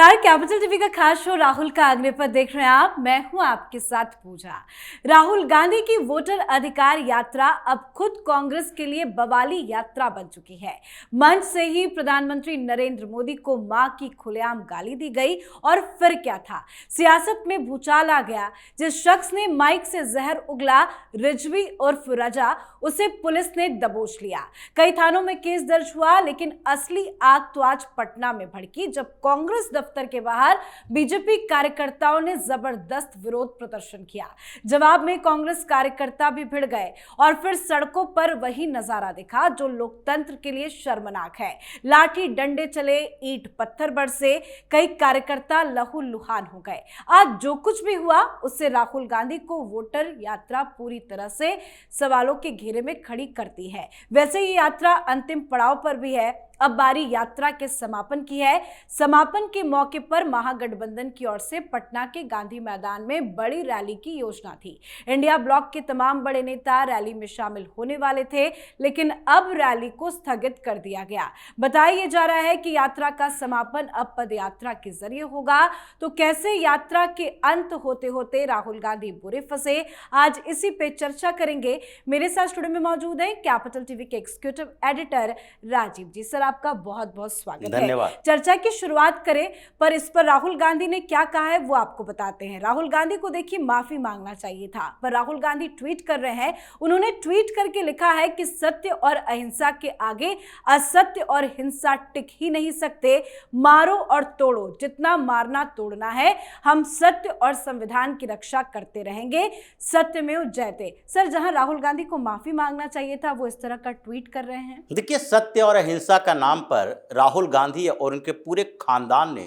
नमस्कार, capital TV का खास शो राहुल का अग्निपथ देख रहे हैं आप। मैं हूं आपके साथ पूजा। राहुल गांधी की वोटर अधिकार यात्रा अब खुद कांग्रेस के लिए बवाली यात्रा बन चुकी है। मंच से ही प्रधानमंत्री नरेंद्र मोदी को मां की खुलेआम गाली दी गई और फिर क्या था, सियासत में भूचाल आ गया। जिस शख्स ने माइक से जहर उगला, रिजवी उर्फ रजा, उसे पुलिस ने दबोच लिया। कई थानों में केस दर्ज हुआ, लेकिन असली आग तो आज पटना में भड़की जब कांग्रेस दफ्तर के बाहर बीजेपी कार्यकर्ताओं ने जबरदस्त विरोध प्रदर्शन किया। जवाब में कांग्रेस कार्यकर्ता भी भिड़ गए और फिर सड़कों पर वही नजारा दिखा जो लोकतंत्र के लिए शर्मनाक है। लाठी डंडे चले, ईंट पत्थर बरसे, कई कार्यकर्ता लहूलुहान हो गए। आज जो कुछ भी हुआ उससे राहुल गांधी को वोटर यात्रा पूरी तरह से सवालों के घेरे में खड़ी करती है। वैसे ये यात्रा अंतिम पड़ाव पर भी है। अब बारी यात्रा के समापन की है। समापन के मौके पर महागठबंधन की ओर से पटना के गांधी मैदान में बड़ी रैली की योजना थी। इंडिया ब्लॉक के तमाम बड़े नेता रैली में शामिल होने वाले थे, लेकिन अब रैली को स्थगित कर दिया गया। बताया जा रहा है कि यात्रा का समापन अब पदयात्रा के जरिए होगा। तो कैसे यात्रा के अंत होते होते राहुल गांधी बुरे फंसे, आज इसी पे चर्चा करेंगे। मेरे साथ स्टूडियो में मौजूद है कैपिटल टीवी के एग्जीक्यूटिव एडिटर राजीव जी। सर, आपका बहुत बहुत स्वागत है। चर्चा की शुरुआत करें, पर इस पर राहुल गांधी ने क्या कहा है वो आपको बताते हैं। राहुल गांधी को देखिए माफी मांगना चाहिए था, पर राहुल गांधी ट्वीट कर रहे हैं। उन्होंने ट्वीट करके लिखा है कि सत्य और अहिंसा के आगे असत्य और हिंसा टिक ही नहीं सकते। मारो और तोड़ो, जितना मारना तोड़ना है। हम सत्य और संविधान की रक्षा करते रहेंगे। सत्यमेव जयते। सर, जहां राहुल गांधी को माफी मांगना चाहिए था वो इस तरह का ट्वीट कर रहे हैं। देखिए, सत्य और अहिंसा का नाम पर राहुल गांधी और उनके पूरे खानदान ने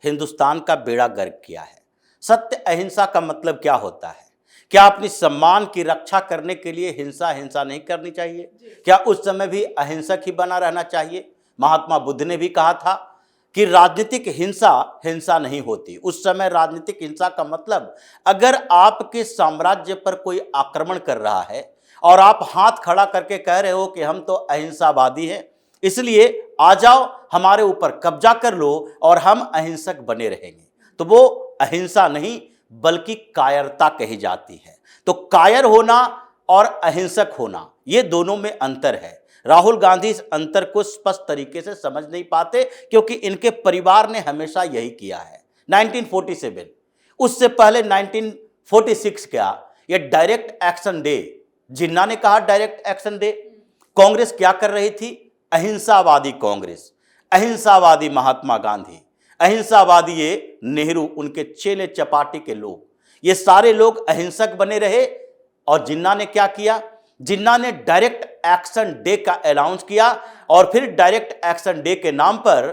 हिंदुस्तान का बेड़ा गर्क किया है। सत्य अहिंसा का मतलब क्या होता है? क्या अपनी सम्मान की रक्षा करने के लिए हिंसा नहीं करनी चाहिए? क्या उस समय भी अहिंसक ही बना रहना चाहिए? महात्मा बुद्ध ने भी कहा था कि राजनीतिक हिंसा नहीं होती। उस समय राजनीतिक हिंसा का मतलब, अगर आपके साम्राज्य पर कोई आक्रमण कर रहा है और आप हाथ खड़ा करके कह रहे हो कि हम तो अहिंसावादी हैं, इसलिए आ जाओ, हमारे ऊपर कब्जा कर लो और हम अहिंसक बने रहेंगे, तो वो अहिंसा नहीं बल्कि कायरता कही जाती है। तो कायर होना और अहिंसक होना, ये दोनों में अंतर है। राहुल गांधी इस अंतर को स्पष्ट तरीके से समझ नहीं पाते, क्योंकि इनके परिवार ने हमेशा यही किया है। 1947, उससे पहले 1946 क्या, ये डायरेक्ट एक्शन डे, जिन्ना ने कहा डायरेक्ट एक्शन डे। कांग्रेस क्या कर रही थी? अहिंसावादी कांग्रेस, अहिंसावादी महात्मा गांधी, अहिंसावादी ये नेहरू, उनके चेले चपाटी के लोग, ये सारे लोग अहिंसक बने रहे। और जिन्ना ने क्या किया? जिन्ना ने डायरेक्ट एक्शन डे का अनाउंस किया और फिर डायरेक्ट एक्शन डे के नाम पर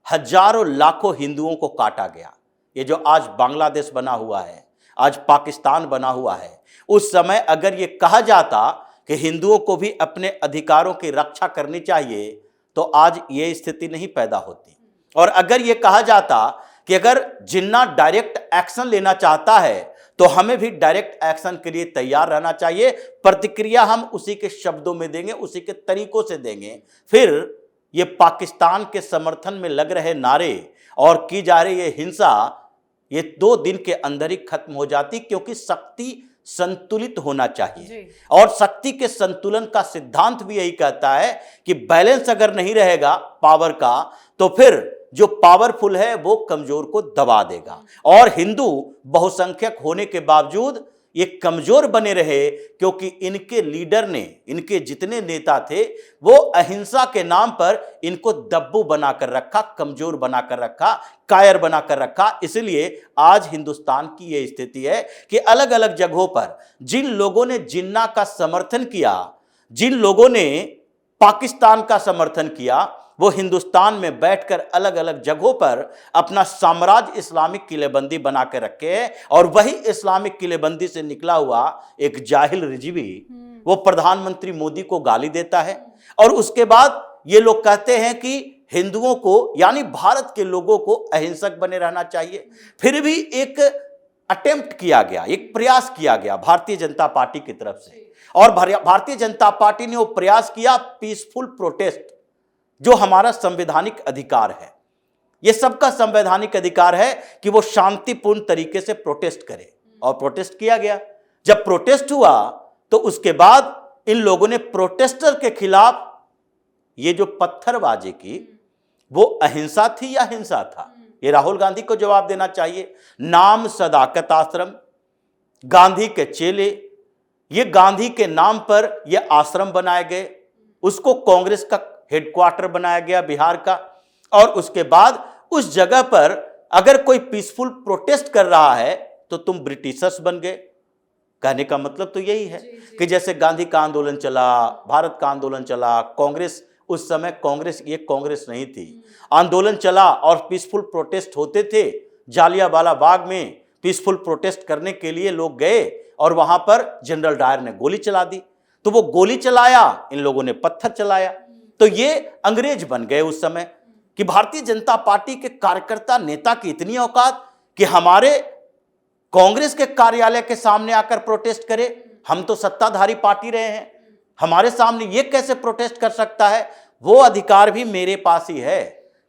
हजारों लाखों हिंदुओं को काटा गया। ये जो आज बांग्लादेश बना हुआ है, आज पाकिस्तान बना हुआ है, उस समय अगर ये कहा जाता कि हिंदुओं को भी अपने अधिकारों की रक्षा करनी चाहिए, तो आज ये स्थिति नहीं पैदा होती। और अगर ये कहा जाता कि अगर जिन्ना डायरेक्ट एक्शन लेना चाहता है तो हमें भी डायरेक्ट एक्शन के लिए तैयार रहना चाहिए, प्रतिक्रिया हम उसी के शब्दों में देंगे, उसी के तरीकों से देंगे, फिर ये पाकिस्तान के समर्थन में लग रहे नारे और की जा रही ये हिंसा, ये 2 दिन के अंदर ही खत्म हो जाती। क्योंकि शक्ति संतुलित होना चाहिए, और शक्ति के संतुलन का सिद्धांत भी यही कहता है कि बैलेंस अगर नहीं रहेगा पावर का, तो फिर जो पावरफुल है वो कमजोर को दबा देगा। और हिंदू बहुसंख्यक होने के बावजूद ये कमजोर बने रहे, क्योंकि इनके लीडर ने, इनके जितने नेता थे, वो अहिंसा के नाम पर इनको दब्बू बनाकर रखा, कमजोर बनाकर रखा, कायर बनाकर रखा। इसलिए आज हिंदुस्तान की ये स्थिति है कि अलग अलग जगहों पर जिन लोगों ने जिन्ना का समर्थन किया, जिन लोगों ने पाकिस्तान का समर्थन किया, वो हिंदुस्तान में बैठकर अलग अलग जगहों पर अपना साम्राज्य इस्लामिक किलेबंदी बना के रखे हैं। और वही इस्लामिक किलेबंदी से निकला हुआ एक जाहिल रिजवी वो प्रधानमंत्री मोदी को गाली देता है। और उसके बाद ये लोग कहते हैं कि हिंदुओं को, यानी भारत के लोगों को अहिंसक बने रहना चाहिए। फिर भी एक अटेम्प्ट किया गया, एक प्रयास किया गया भारतीय जनता पार्टी की तरफ से, और भारतीय जनता पार्टी ने वो प्रयास किया पीसफुल प्रोटेस्ट, जो हमारा संवैधानिक अधिकार है। ये सबका संवैधानिक अधिकार है कि वो शांतिपूर्ण तरीके से प्रोटेस्ट करे, और प्रोटेस्ट किया गया। जब प्रोटेस्ट हुआ तो उसके बाद इन लोगों ने प्रोटेस्टर के खिलाफ ये जो पत्थरबाजी की वो अहिंसा थी या हिंसा था, ये राहुल गांधी को जवाब देना चाहिए। नाम सदाकत आश्रम, गांधी के चेले, ये गांधी के नाम पर ये आश्रम बनाए गए, उसको कांग्रेस का हेडक्वार्टर बनाया गया बिहार का, और उसके बाद उस जगह पर अगर कोई पीसफुल प्रोटेस्ट कर रहा है तो तुम ब्रिटिशर्स बन गए। कहने का मतलब तो यही है कि जैसे गांधी का आंदोलन चला, भारत का आंदोलन चला, कांग्रेस, उस समय कांग्रेस ये कांग्रेस नहीं थी, आंदोलन चला और पीसफुल प्रोटेस्ट होते थे। जालियांवाला बाग में पीसफुल प्रोटेस्ट करने के लिए लोग गए और वहां पर जनरल डायर ने गोली चला दी, तो वो गोली चलाया, इन लोगों ने पत्थर चलाया, तो ये अंग्रेज बन गए उस समय कि भारतीय जनता पार्टी के कार्यकर्ता नेता की इतनी औकात कि हमारे कांग्रेस के कार्यालय के सामने आकर प्रोटेस्ट करे। हम तो सत्ताधारी पार्टी रहे हैं, हमारे सामने ये कैसे प्रोटेस्ट कर सकता है? वो अधिकार भी मेरे पास ही है,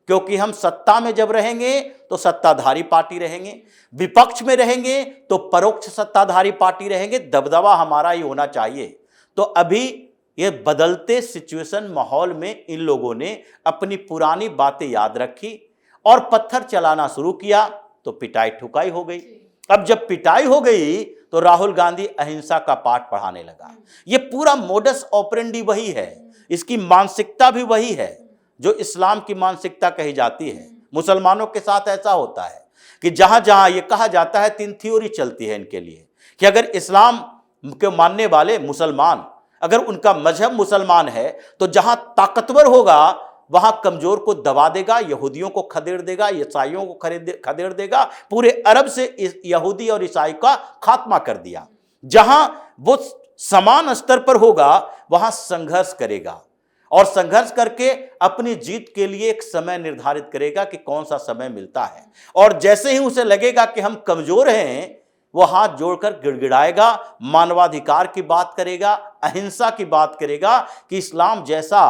क्योंकि हम सत्ता में जब रहेंगे तो सत्ताधारी पार्टी रहेंगे, विपक्ष में रहेंगे तो परोक्ष सत्ताधारी पार्टी रहेंगे, दबदबा हमारा ही होना चाहिए। तो अभी ये बदलते सिचुएशन माहौल में इन लोगों ने अपनी पुरानी बातें याद रखी और पत्थर चलाना शुरू किया, तो पिटाई ठुकाई हो गई। अब जब पिटाई हो गई तो राहुल गांधी अहिंसा का पाठ पढ़ाने लगा। ये पूरा मोडस ऑपरेंडी वही है, इसकी मानसिकता भी वही है जो इस्लाम की मानसिकता कही जाती है। मुसलमानों के साथ ऐसा होता है कि जहां जहां ये कहा जाता है, 3 थ्योरी चलती है इनके लिए कि अगर इस्लाम के मानने वाले मुसलमान, अगर उनका मजहब मुसलमान है तो जहां ताकतवर होगा वहां कमजोर को दबा देगा, यहूदियों को खदेड़ देगा, ईसाइयों को खदेड़ देगा। पूरे अरब से यहूदी और ईसाई का खात्मा कर दिया। जहां वो समान स्तर पर होगा वहां संघर्ष करेगा, और संघर्ष करके अपनी जीत के लिए एक समय निर्धारित करेगा कि कौन सा समय मिलता है। और जैसे ही उसे लगेगा कि हम कमजोर हैं, वो हाथ जोड़कर गिड़गिड़ाएगा, मानवाधिकार की बात करेगा, अहिंसा की बात करेगा कि इस्लाम जैसा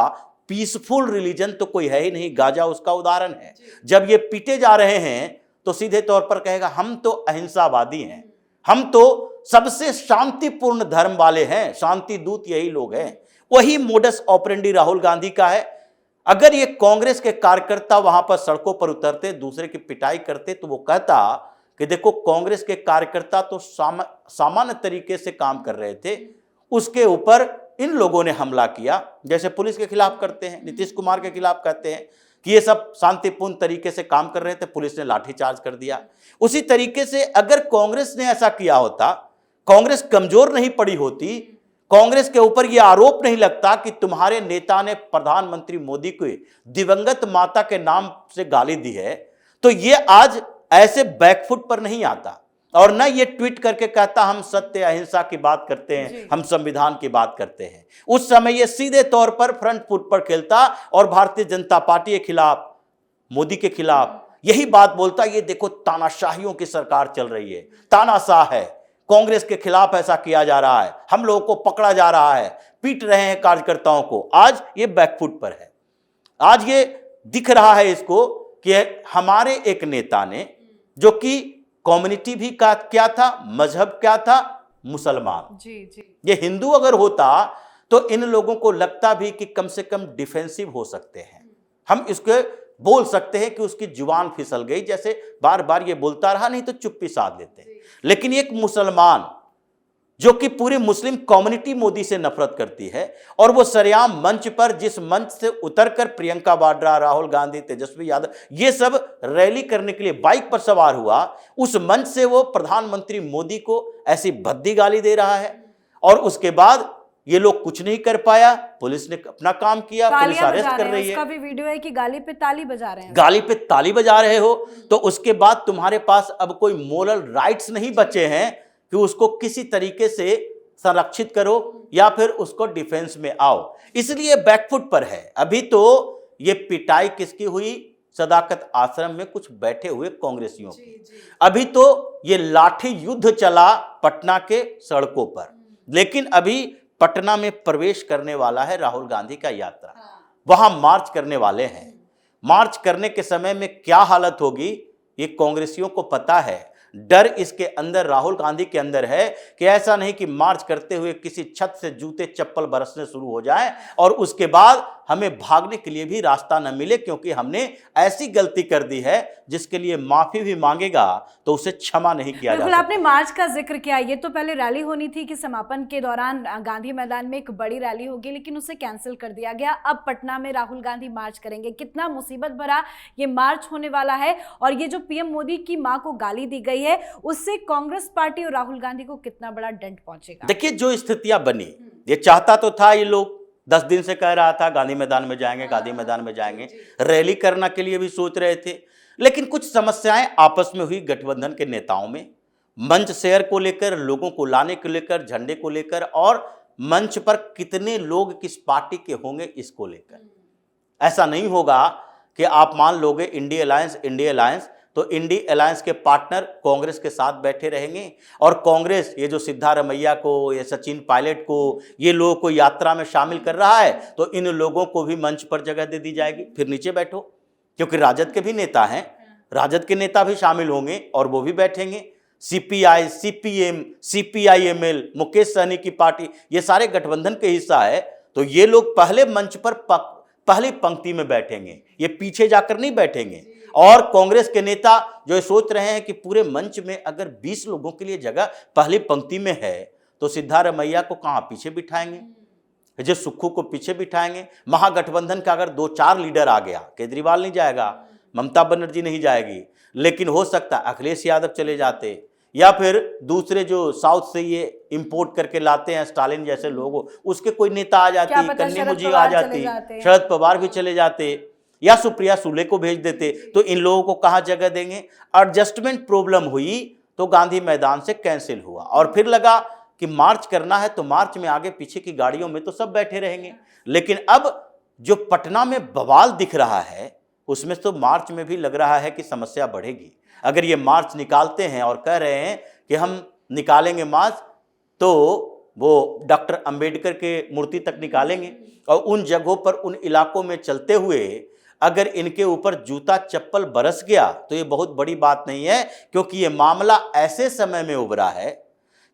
पीसफुल रिलीजन तो कोई है ही नहीं। गाजा उसका उदाहरण है। जब ये पीटे जा रहे हैं तो सीधे तौर पर कहेगा हम तो अहिंसावादी हैं, हम तो सबसे शांतिपूर्ण धर्म वाले हैं, शांति दूत यही लोग हैं। वही मोडस ऑपरेंडी राहुल गांधी का है। अगर ये कांग्रेस के कार्यकर्ता वहां पर सड़कों पर उतरते, दूसरे की पिटाई करते, तो वो कहता कि देखो कांग्रेस के कार्यकर्ता तो सामान्य तरीके से काम कर रहे थे, उसके ऊपर इन लोगों ने हमला किया, जैसे पुलिस के खिलाफ करते हैं, नीतीश कुमार के खिलाफ कहते हैं कि ये सब शांतिपूर्ण तरीके से काम कर रहे थे, पुलिस ने लाठीचार्ज कर दिया। उसी तरीके से अगर कांग्रेस ने ऐसा किया होता, कांग्रेस कमजोर नहीं पड़ी होती, कांग्रेस के ऊपर यह आरोप नहीं लगता कि तुम्हारे नेता ने प्रधानमंत्री मोदी को दिवंगत माता के नाम से गाली दी है, तो ये आज ऐसे बैकफुट पर नहीं आता और न ये ट्वीट करके कहता हम सत्य अहिंसा की बात करते हैं, हम संविधान की बात करते हैं। उस समय ये सीधे तौर पर फ्रंट फुट पर खेलता और भारतीय जनता पार्टी के खिलाफ, मोदी के खिलाफ यही बात बोलता, ये देखो तानाशाहियों की सरकार चल रही है, तानाशाह है, कांग्रेस के खिलाफ ऐसा किया जा रहा है, हम लोगों को पकड़ा जा रहा है, पीट रहे हैं कार्यकर्ताओं को। आज ये बैकफुट पर है। आज ये दिख रहा है इसको कि हमारे एक नेता ने, जो कि कम्युनिटी भी का क्या था, मजहब क्या था, मुसलमान, ये हिंदू अगर होता तो इन लोगों को लगता भी कि कम से कम डिफेंसिव हो सकते हैं, हम इसको बोल सकते हैं कि उसकी जुबान फिसल गई, जैसे बार बार ये बोलता रहा, नहीं तो चुप्पी साध लेते। लेकिन एक मुसलमान जो कि पूरी मुस्लिम कम्युनिटी मोदी से नफरत करती है, और वो सरेआम मंच पर, जिस मंच से उतरकर प्रियंका वाड्रा, राहुल गांधी, तेजस्वी यादव ये सब रैली करने के लिए बाइक पर सवार हुआ, उस मंच से वो प्रधानमंत्री मोदी को ऐसी भद्दी गाली दे रहा है, और उसके बाद ये लोग कुछ नहीं कर पाया, पुलिस ने अपना काम किया, पुलिस अरेस्ट कर रही है। उसका भी वीडियो है कि गाली पे ताली बजा रहे हैं, गाली पे ताली बजा रहे हो, तो उसके बाद तुम्हारे पास अब कोई मोरल राइट्स नहीं बचे हैं कि उसको किसी तरीके से संरक्षित करो या फिर उसको डिफेंस में आओ, इसलिए बैकफुट पर है। अभी तो ये पिटाई किसकी हुई? सदाकत आश्रम में कुछ बैठे हुए कांग्रेसियों की। अभी तो ये लाठी युद्ध चला पटना के सड़कों पर, लेकिन अभी पटना में प्रवेश करने वाला है राहुल गांधी का यात्रा, वहां मार्च करने वाले हैं, मार्च करने के समय में क्या हालत होगी ये कांग्रेसियों को पता है। डर इसके अंदर, राहुल गांधी के अंदर है कि ऐसा नहीं कि मार्च करते हुए किसी छत से जूते चप्पल बरसने शुरू हो जाए और उसके बाद हमें भागने के लिए भी रास्ता न मिले, क्योंकि हमने ऐसी गलती कर दी है जिसके लिए माफी भी मांगेगा तो उसे क्षमा नहीं किया बिल्कुल, जाता। आपने मार्च का जिक्र किया। ये तो पहले रैली होनी थी कि समापन के दौरान गांधी मैदान में एक बड़ी रैली होगी, लेकिन उसे कैंसिल कर दिया गया। अब पटना में राहुल गांधी मार्च करेंगे। कितना मुसीबत भरा ये मार्च होने वाला है, और ये जो पीएम मोदी की मां को गाली दी गई है उससे कांग्रेस पार्टी और राहुल गांधी को कितना बड़ा दंड पहुंचेगा। देखिए, जो स्थितियां बनी, ये चाहता तो था, ये लोग 10 दिन से कह रहा था गांधी मैदान में जाएंगे, गांधी मैदान में जाएंगे, रैली करने के लिए भी सोच रहे थे, लेकिन कुछ समस्याएं आपस में हुई गठबंधन के नेताओं में, मंच शेयर को लेकर, लोगों को लाने को लेकर, झंडे को लेकर, और मंच पर कितने लोग किस पार्टी के होंगे इसको लेकर। ऐसा नहीं होगा कि आप मान लोगे इंडिया अलायंस, तो इंडिया अलायंस के पार्टनर कांग्रेस के साथ बैठे रहेंगे, और कांग्रेस ये जो सिद्धारमैया को, ये सचिन पायलट को, ये लोगों को यात्रा में शामिल कर रहा है, तो इन लोगों को भी मंच पर जगह दे दी जाएगी, फिर नीचे बैठो, क्योंकि राजद के भी नेता हैं, राजद के नेता भी शामिल होंगे और वो भी बैठेंगे। CPI, CPM, CPIML, Mukesh Sahni की पार्टी, ये सारे गठबंधन के हिस्सा है, तो ये लोग पहले मंच पर पहली पंक्ति में बैठेंगे, ये पीछे जाकर नहीं बैठेंगे। और कांग्रेस के नेता जो सोच रहे हैं कि पूरे मंच में अगर 20 लोगों के लिए जगह पहली पंक्ति में है, तो सिद्धारमैया को कहां पीछे बिठाएंगे, जो सुक्खू को पीछे बिठाएंगे। महागठबंधन का अगर 2-4 लीडर आ गया, केजरीवाल नहीं जाएगा, ममता बनर्जी नहीं जाएगी, लेकिन हो सकता है अखिलेश यादव चले जाते, या फिर दूसरे जो साउथ से ये इंपोर्ट करके लाते हैं स्टालिन जैसे लोगों, उसके कोई नेता आ जाती, कन्नी मुझी आ जाती, शरद पवार भी चले जाते, या सुप्रिया सुले को भेज देते, तो इन लोगों को कहां जगह देंगे। एडजस्टमेंट प्रॉब्लम हुई तो गांधी मैदान से कैंसिल हुआ, और फिर लगा कि मार्च करना है तो मार्च में आगे पीछे की गाड़ियों में तो सब बैठे रहेंगे। लेकिन अब जो पटना में बवाल दिख रहा है उसमें तो मार्च में भी लग रहा है कि समस्या बढ़ेगी। अगर ये मार्च निकालते हैं और कह रहे हैं कि हम निकालेंगे मार्च, तो वो डॉक्टर अंबेडकर के मूर्ति तक निकालेंगे, और उन जगहों पर, उन इलाकों में चलते हुए अगर इनके ऊपर जूता चप्पल बरस गया तो ये बहुत बड़ी बात नहीं है, क्योंकि ये मामला ऐसे समय में उभरा है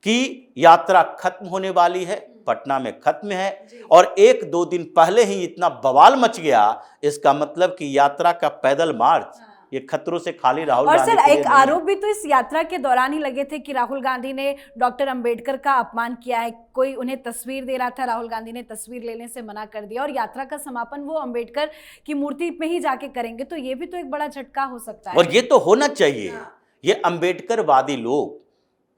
कि यात्रा खत्म होने वाली है, पटना में खत्म है, और 1-2 दिन पहले ही इतना बवाल मच गया। इसका मतलब कि यात्रा का पैदल मार्च ये खतरों से खाली राहुल गांधी। और सर, एक आरोप भी तो इस यात्रा के दौरान ही लगे थे कि राहुल गांधी ने डॉक्टर अंबेडकर का अपमान किया है। कोई उन्हें तस्वीर दे रहा था, राहुल गांधी ने तस्वीर लेने से मना कर दिया, और यात्रा का समापन वो अंबेडकर की मूर्ति में ही जाके करेंगे, तो ये भी तो एक बड़ा झटका हो सकता है। और ये तो होना चाहिए। ये अंबेडकरवादी लोग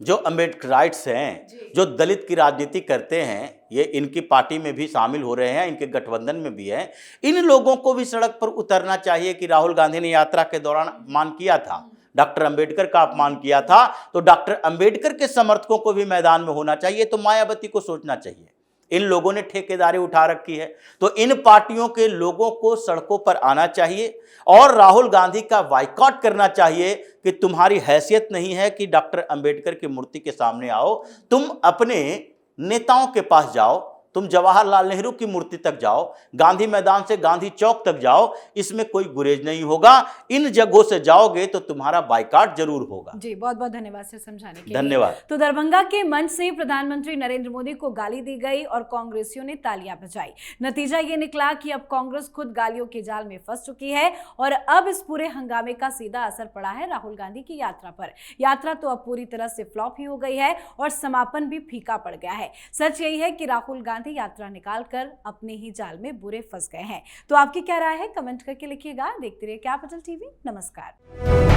जो अम्बेडकराइट्स हैं, जो दलित की राजनीति करते हैं, ये इनकी पार्टी में भी शामिल हो रहे हैं, इनके गठबंधन में भी हैं। इन लोगों को भी सड़क पर उतरना चाहिए कि राहुल गांधी ने यात्रा के दौरान अपमान किया था, डॉक्टर अंबेडकर का अपमान किया था, तो डॉक्टर अंबेडकर के समर्थकों को भी मैदान में होना चाहिए। तो मायावती को सोचना चाहिए, इन लोगों ने ठेकेदारी उठा रखी है, तो इन पार्टियों के लोगों को सड़कों पर आना चाहिए और राहुल गांधी का बायकॉट करना चाहिए कि तुम्हारी हैसियत नहीं है कि डॉक्टर अंबेडकर की मूर्ति के सामने आओ, तुम अपने नेताओं के पास जाओ, तुम जवाहरलाल नेहरू की मूर्ति तक जाओ, गांधी मैदान से गांधी चौक तक जाओ, इसमें कोई गुरेज नहीं होगा। इन जगहों से जाओगे तो तुम्हारा बायकॉट जरूर होगा। जी, बहुत बहुत धन्यवाद सर समझाने के लिए। धन्यवाद। तो दरभंगा के मंच से प्रधानमंत्री नरेंद्र मोदी को गाली दी गई और कांग्रेसियों ने तालियां बजाई। नतीजा ये निकला कि अब कांग्रेस खुद गालियों के जाल में फंस चुकी है, और अब इस पूरे हंगामे का सीधा असर पड़ा है राहुल गांधी की यात्रा पर। यात्रा तो अब पूरी तरह से फ्लॉप ही हो गई है और समापन भी फीका पड़ गया है। सच यही है कि राहुल गांधी यात्रा निकालकर अपने ही जाल में बुरे फंस गए हैं। तो आपकी क्या राय है, कमेंट करके लिखिएगा। देखते रहिए कैपिटल टीवी। नमस्कार।